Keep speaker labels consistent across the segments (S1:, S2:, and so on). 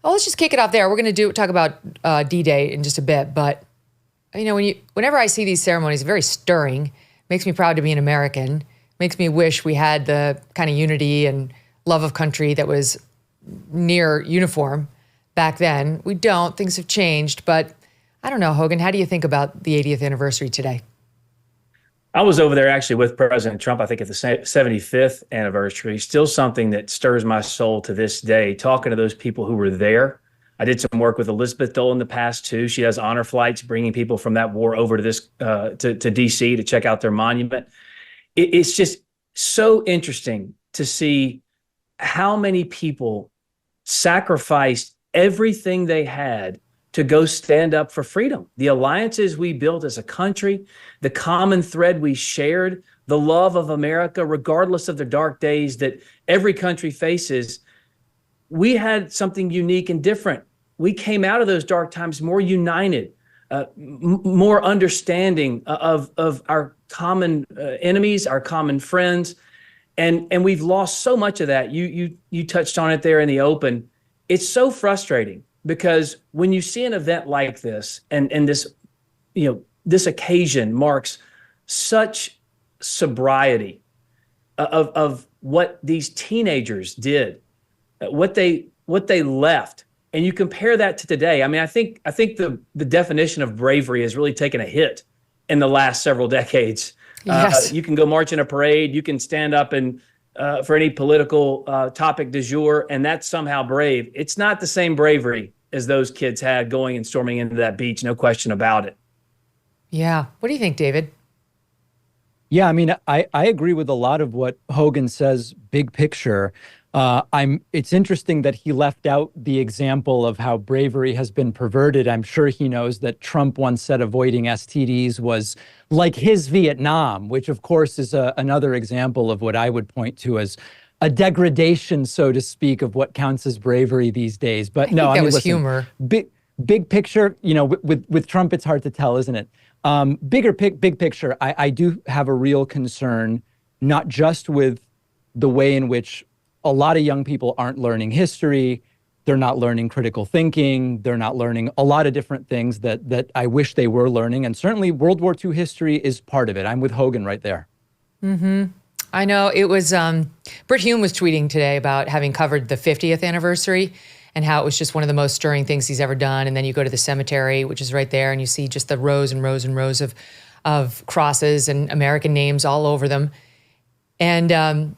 S1: Oh, let's just kick it off there. We're going to talk about D-Day in just a bit. But, whenever I see these ceremonies, very stirring. Makes me proud to be an American. Makes me wish we had the kind of unity and love of country that was near uniform back then. We don't. Things have changed. But I don't know, Hogan, how do you think about the 80th anniversary today?
S2: I was over there actually with President Trump, I think at the 75th anniversary. Still something that stirs my soul to this day, talking to those people who were there. I did some work with Elizabeth Dole in the past too. She does honor flights, bringing people from that war over to this to DC to check out their monument. It's just so interesting to see how many people sacrificed everything they had to go stand up for freedom. The alliances we built as a country, the common thread we shared, the love of America, regardless of the dark days that every country faces. We had something unique and different. We came out of those dark times more united, more understanding of our common enemies, our common friends, and we've lost so much of that. You touched on it there in the open. It's so frustrating because when you see an event like this, and this, this occasion marks such sobriety of what these teenagers did, what they left, and you compare that to today. I mean, I think the definition of bravery has really taken a hit in the last several decades.
S1: Yes.
S2: You can go march in a parade, you can stand up and for any political topic du jour, and that's somehow brave. It's not the same bravery as those kids had going and storming into that beach, no question about it.
S1: Yeah. What do you think, David?
S3: Yeah, I mean, I agree with a lot of what Hogan says, big picture. It's interesting that he left out the example of how bravery has been perverted. I'm sure he knows that Trump once said avoiding STDs was like his Vietnam, which of course is another example of what I would point to as a degradation, so to speak, of what counts as bravery these days. But no, I mean,
S1: was
S3: listen,
S1: humor.
S3: Big picture, with Trump, it's hard to tell, isn't it? Big picture, I do have a real concern, not just with the way in which a lot of young people aren't learning history, they're not learning critical thinking, they're not learning a lot of different things that I wish they were learning. And certainly World War II history is part of it. I'm with Hogan right there.
S1: Mm-hmm. I know it was, Brit Hume was tweeting today about having covered the 50th anniversary and how it was just one of the most stirring things he's ever done. And then you go to the cemetery, which is right there, and you see just the rows and rows and rows of crosses and American names all over them. And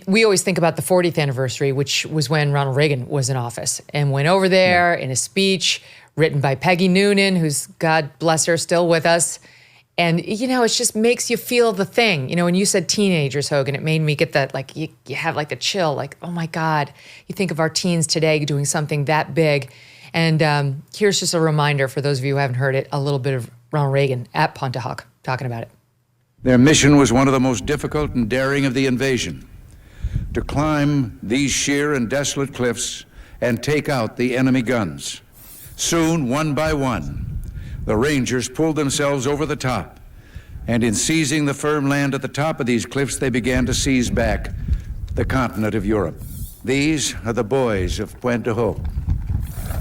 S1: we always think about the 40th anniversary, which was when Ronald Reagan was in office and went over there in a speech written by Peggy Noonan, who's, God bless her, still with us. And, it just makes you feel the thing. When you said teenagers, Hogan, it made me get that, like, you have like the chill, like, oh my God, you think of our teens today doing something that big. And here's just a reminder for those of you who haven't heard it, a little bit of Ronald Reagan at Pontohawk talking about it.
S4: Their mission was one of the most difficult and daring of the invasion, to climb these sheer and desolate cliffs and take out the enemy guns. Soon, one by one, the Rangers pulled themselves over the top, and in seizing the firm land at the top of these cliffs, they began to seize back the continent of Europe. These are the boys of Puente Hope.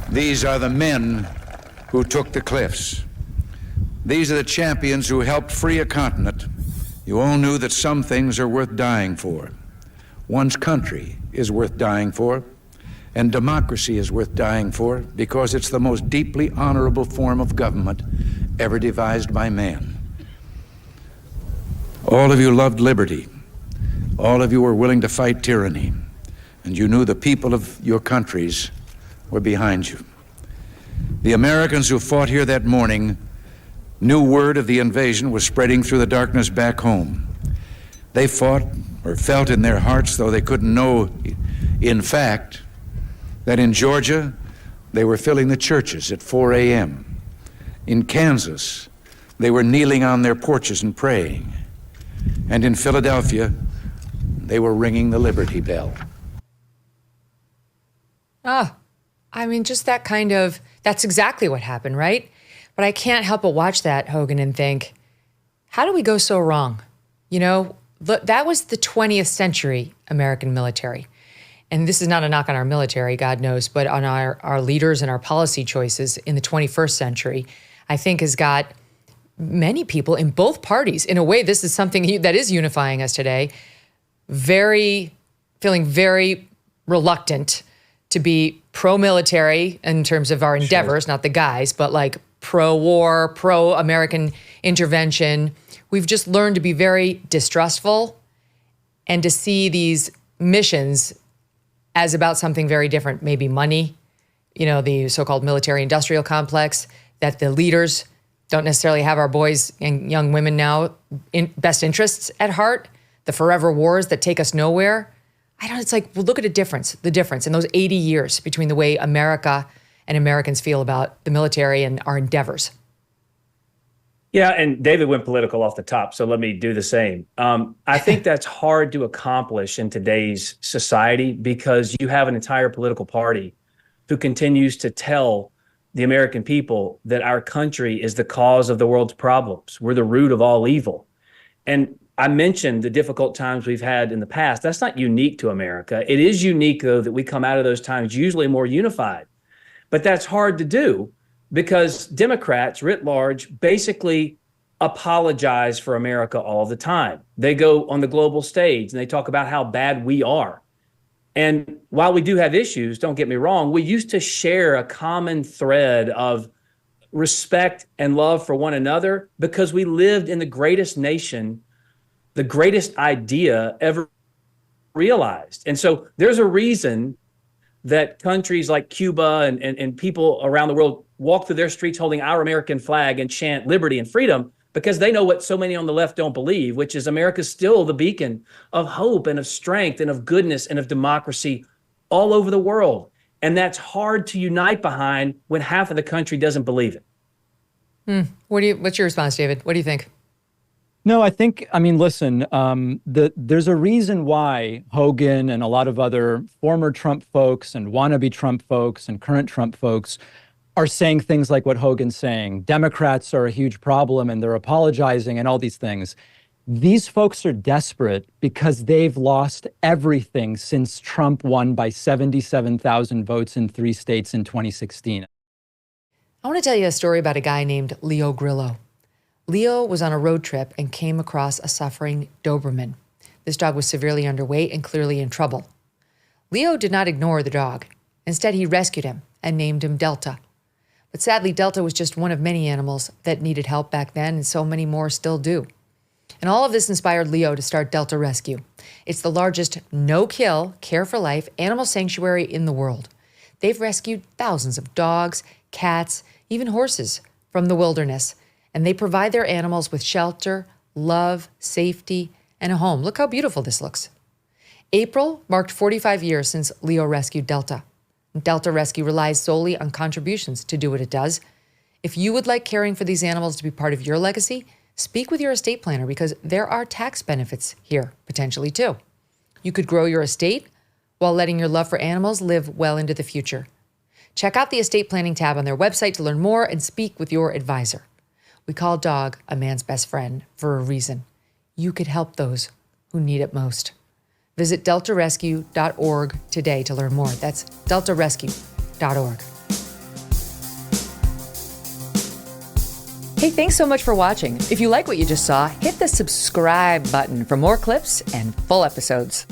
S4: These are the men who took the cliffs. These are the champions who helped free a continent. You all knew that some things are worth dying for. One's country is worth dying for, and democracy is worth dying for because it's the most deeply honorable form of government ever devised by man. All of you loved liberty. All of you were willing to fight tyranny, and you knew the people of your countries were behind you. The Americans who fought here that morning knew word of the invasion was spreading through the darkness back home. They fought or felt in their hearts, though they couldn't know in fact, that in Georgia, they were filling the churches at 4 a.m. In Kansas, they were kneeling on their porches and praying. And in Philadelphia, they were ringing the Liberty Bell.
S1: Just that's exactly what happened, right? But I can't help but watch that, Hogan, and think, how do we go so wrong? That was the 20th century American military. and this is not a knock on our military, God knows, but on our leaders and our policy choices in the 21st century, I think has got many people in both parties. In a way, this is something that is unifying us today, feeling very reluctant to be pro-military in terms of our endeavors, not the guys, but like pro-war, pro-American intervention. We've just learned to be very distrustful and to see these missions as about something very different, maybe money, the so-called military industrial complex, that the leaders don't necessarily have our boys and young women now in best interests at heart, the forever wars that take us nowhere. It's like, well, look at the difference in those 80 years between the way America and Americans feel about the military and our endeavors.
S2: Yeah, and David went political off the top, so let me do the same. I think that's hard to accomplish in today's society because you have an entire political party who continues to tell the American people that our country is the cause of the world's problems. We're the root of all evil. And I mentioned the difficult times we've had in the past. That's not unique to America. It is unique, though, that we come out of those times usually more unified. But that's hard to do because Democrats, writ large, basically apologize for America all the time. They go on the global stage and they talk about how bad we are. And while we do have issues, don't get me wrong, we used to share a common thread of respect and love for one another because we lived in the greatest nation, the greatest idea ever realized. And so there's a reason that countries like Cuba and people around the world walk through their streets holding our American flag and chant liberty and freedom, because they know what so many on the left don't believe, which is America's still the beacon of hope and of strength and of goodness and of democracy all over the world. And that's hard to unite behind when half of the country doesn't believe it.
S1: What's your response, David? What do you think?
S3: No, listen, there's a reason why Hogan and a lot of other former Trump folks and wannabe Trump folks and current Trump folks are saying things like what Hogan's saying. Democrats are a huge problem and they're apologizing and all these things. These folks are desperate because they've lost everything since Trump won by 77,000 votes in 3 states in 2016.
S1: I want to tell you a story about a guy named Leo Grillo. Leo was on a road trip and came across a suffering Doberman. This dog was severely underweight and clearly in trouble. Leo did not ignore the dog. Instead, he rescued him and named him Delta. But sadly, Delta was just one of many animals that needed help back then, and so many more still do. And all of this inspired Leo to start Delta Rescue. It's the largest no-kill, care-for-life animal sanctuary in the world. They've rescued thousands of dogs, cats, even horses from the wilderness, and they provide their animals with shelter, love, safety, and a home. Look how beautiful this looks. April marked 45 years since Leo rescued Delta. Delta Rescue relies solely on contributions to do what it does. If you would like caring for these animals to be part of your legacy, speak with your estate planner because there are tax benefits here, potentially too. You could grow your estate while letting your love for animals live well into the future. Check out the estate planning tab on their website to learn more and speak with your advisor. We call a dog a man's best friend for a reason. You could help those who need it most. Visit deltarescue.org today to learn more. That's deltarescue.org. Hey, thanks so much for watching. If you like what you just saw, hit the subscribe button for more clips and full episodes.